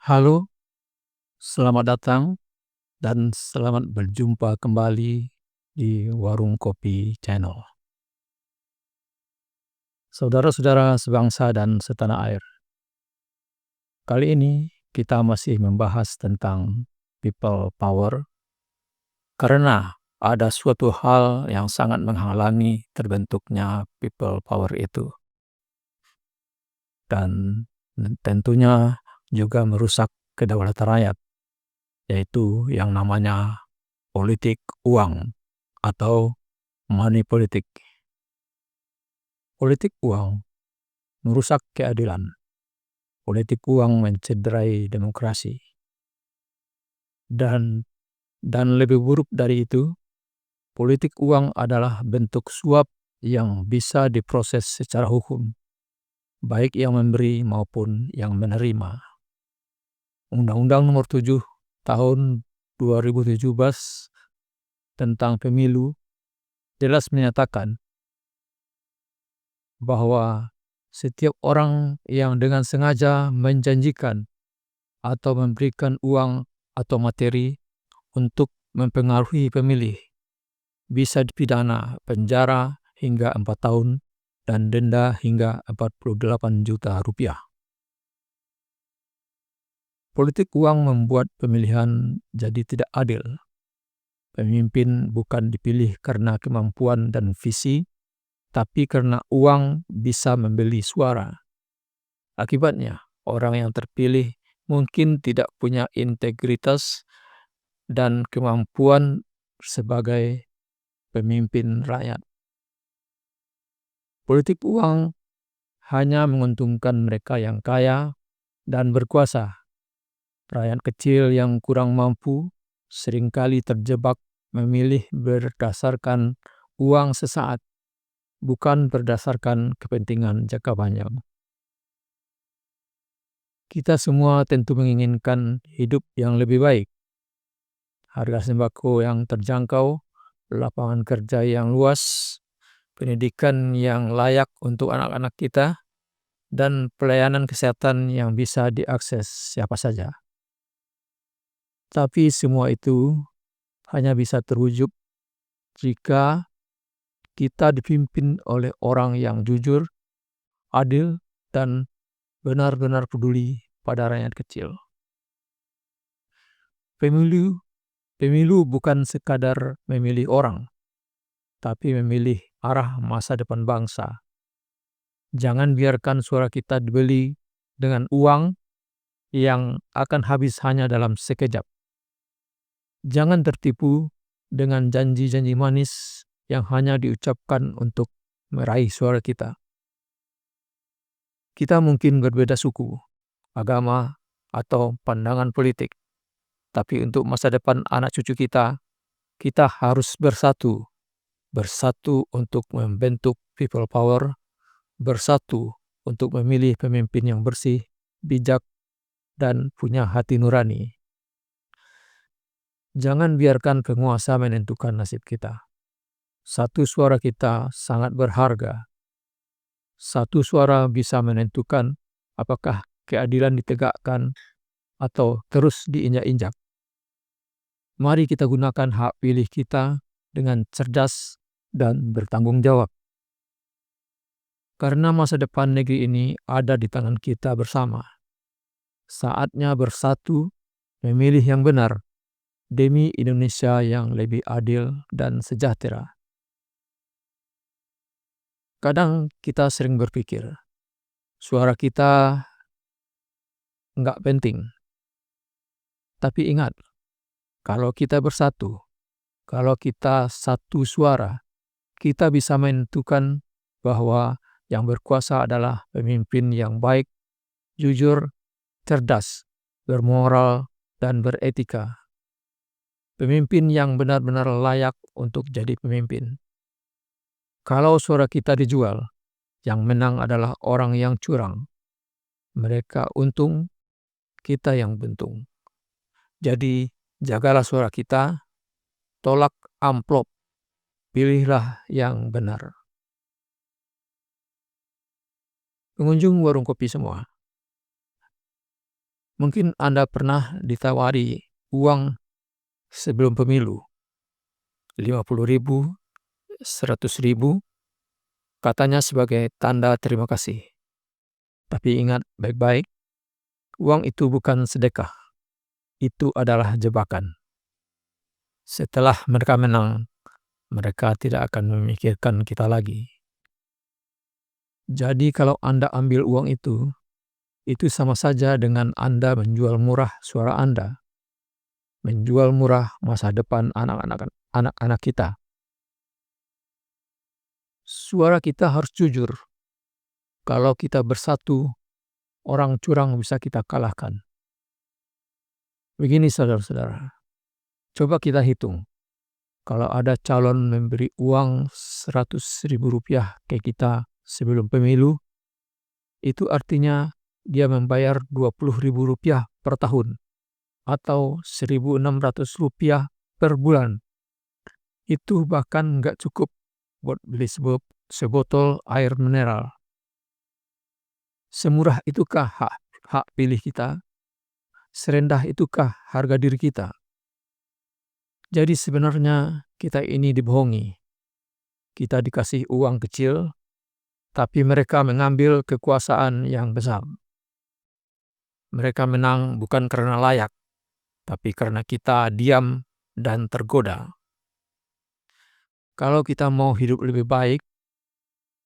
Halo, selamat datang dan selamat berjumpa kembali di Warung Kopi Channel. Saudara-saudara sebangsa dan setanah air, kali ini kita masih membahas tentang people power karena ada suatu hal yang sangat menghalangi terbentuknya people power itu. Dan tentunya juga merusak kedaulatan rakyat, yaitu yang namanya politik uang atau money politik. Politik uang merusak keadilan. Politik uang mencederai demokrasi. Dan lebih buruk dari itu, politik uang adalah bentuk suap yang bisa diproses secara hukum, baik yang memberi maupun yang menerima. Undang-Undang Nomor 7 Tahun 2017 tentang pemilu jelas menyatakan bahwa setiap orang yang dengan sengaja menjanjikan atau memberikan uang atau materi untuk mempengaruhi pemilih bisa dipidana penjara hingga 4 tahun dan denda hingga 48 juta rupiah. Politik uang membuat pemilihan jadi tidak adil. Pemimpin bukan dipilih karena kemampuan dan visi, tapi karena uang bisa membeli suara. Akibatnya, orang yang terpilih mungkin tidak punya integritas dan kemampuan sebagai pemimpin rakyat. Politik uang hanya menguntungkan mereka yang kaya dan berkuasa. Rakyat kecil yang kurang mampu seringkali terjebak memilih berdasarkan uang sesaat, bukan berdasarkan kepentingan jangka panjang. Kita semua tentu menginginkan hidup yang lebih baik, harga sembako yang terjangkau, lapangan kerja yang luas, pendidikan yang layak untuk anak-anak kita, dan pelayanan kesehatan yang bisa diakses siapa saja. Tapi semua itu hanya bisa terwujud jika kita dipimpin oleh orang yang jujur, adil, dan benar-benar peduli pada rakyat kecil. Pemilu bukan sekadar memilih orang, tapi memilih arah masa depan bangsa. Jangan biarkan suara kita dibeli dengan uang yang akan habis hanya dalam sekejap. Jangan tertipu dengan janji-janji manis yang hanya diucapkan untuk meraih suara kita. Kita mungkin berbeda suku, agama, atau pandangan politik, tapi untuk masa depan anak cucu kita harus bersatu. Bersatu untuk membentuk people power, bersatu untuk memilih pemimpin yang bersih, bijak, dan punya hati nurani. Jangan biarkan penguasa menentukan nasib kita. Satu suara kita sangat berharga. Satu suara bisa menentukan apakah keadilan ditegakkan atau terus diinjak-injak. Mari kita gunakan hak pilih kita dengan cerdas dan bertanggung jawab. Karena masa depan negeri ini ada di tangan kita bersama. Saatnya bersatu memilih yang benar demi Indonesia yang lebih adil dan sejahtera. Kadang kita sering berpikir, suara kita nggak penting. Tapi ingat, kalau kita bersatu, kalau kita satu suara, kita bisa menentukan bahwa yang berkuasa adalah pemimpin yang baik, jujur, cerdas, bermoral, dan beretika. Pemimpin yang benar-benar layak untuk jadi pemimpin. Kalau suara kita dijual, yang menang adalah orang yang curang. Mereka untung, kita yang buntung. Jadi, jagalah suara kita, tolak amplop, pilihlah yang benar. Pengunjung warung kopi semua, Mungkin Anda pernah ditawari uang sebelum pemilu, 50.000, 100.000, katanya sebagai tanda terima kasih. Tapi ingat baik-baik, uang itu bukan sedekah, itu adalah jebakan. Setelah mereka menang, mereka tidak akan memikirkan kita lagi. Jadi kalau Anda ambil uang itu sama saja dengan Anda menjual murah suara Anda, menjual murah masa depan anak-anak kita. Suara kita harus jujur. Kalau kita bersatu, orang curang bisa kita kalahkan. Begini saudara-saudara, coba kita hitung. Kalau ada calon memberi uang 100.000 rupiah ke kita sebelum pemilu, itu artinya dia membayar 20.000 rupiah per tahun atau 1.600 rupiah per bulan. Itu bahkan nggak cukup buat beli sebotol air mineral. Semurah itukah hak pilih kita? Serendah itukah harga diri kita? Jadi sebenarnya kita ini dibohongi. Kita dikasih uang kecil, tapi mereka mengambil kekuasaan yang besar. Mereka menang bukan karena layak, tapi karena kita diam dan tergoda. Kalau kita mau hidup lebih baik,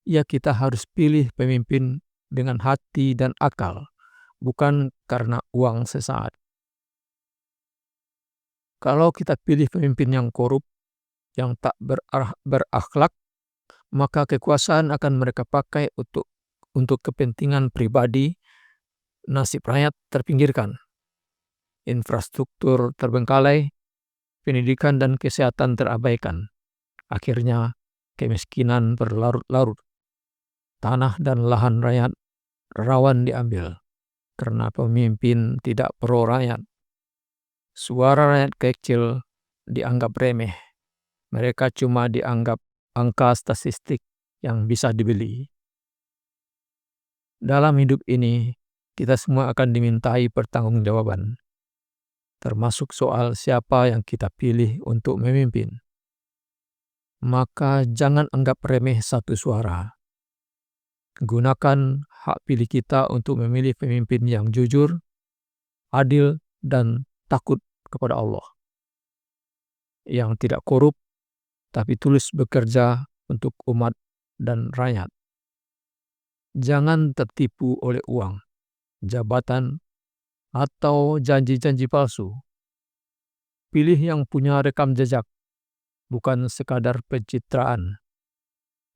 ya kita harus pilih pemimpin dengan hati dan akal, bukan karena uang sesaat. Kalau kita pilih pemimpin yang korup, yang tak berakhlak, maka kekuasaan akan mereka pakai untuk kepentingan pribadi, nasib rakyat terpinggirkan, infrastruktur terbengkalai, pendidikan dan kesehatan terabaikan. Akhirnya kemiskinan berlarut-larut. Tanah dan lahan rakyat rawan diambil karena pemimpin tidak pro rakyat. Suara rakyat kecil dianggap remeh. Mereka cuma dianggap angka statistik yang bisa dibeli. Dalam hidup ini, kita semua akan dimintai pertanggungjawaban, termasuk soal siapa yang kita pilih untuk memimpin. Maka jangan anggap remeh satu suara. Gunakan hak pilih kita untuk memilih pemimpin yang jujur, adil, dan takut kepada Allah. Yang tidak korup, tapi tulus bekerja untuk umat dan rakyat. Jangan tertipu oleh uang, jabatan, atau janji-janji palsu. Pilih yang punya rekam jejak, bukan sekadar pencitraan.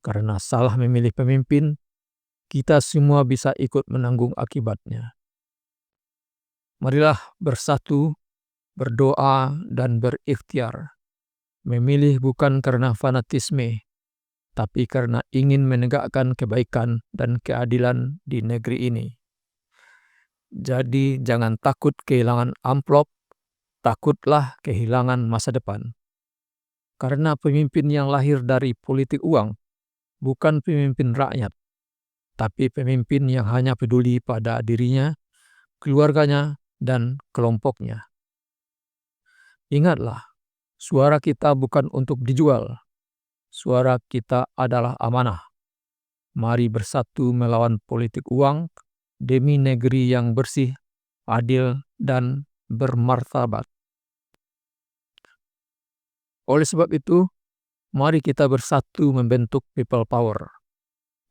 Karena salah memilih pemimpin, kita semua bisa ikut menanggung akibatnya. Marilah bersatu, berdoa, dan berikhtiar. Memilih bukan karena fanatisme, tapi karena ingin menegakkan kebaikan dan keadilan di negeri ini. Jadi jangan takut kehilangan amplop, takutlah kehilangan masa depan. Karena pemimpin yang lahir dari politik uang bukan pemimpin rakyat, tapi pemimpin yang hanya peduli pada dirinya, keluarganya, dan kelompoknya. Ingatlah, suara kita bukan untuk dijual. Suara kita adalah amanah. Mari bersatu melawan politik uang demi negeri yang bersih, adil, dan bermartabat. Oleh sebab itu, mari kita bersatu membentuk people power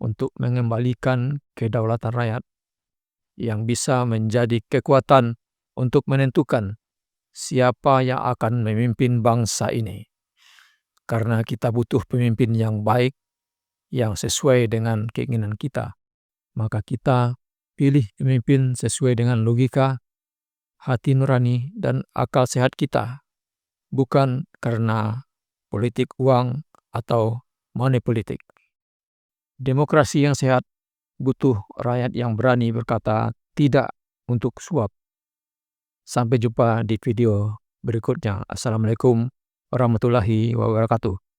untuk mengembalikan kedaulatan rakyat yang bisa menjadi kekuatan untuk menentukan siapa yang akan memimpin bangsa ini. Karena kita butuh pemimpin yang baik, yang sesuai dengan keinginan kita. Maka kita pilih pemimpin sesuai dengan logika, hati nurani, dan akal sehat kita. Bukan karena politik uang atau money politik. Demokrasi yang sehat butuh rakyat yang berani berkata tidak untuk suap. Sampai jumpa di video berikutnya. Assalamualaikum warahmatullahi wabarakatuh.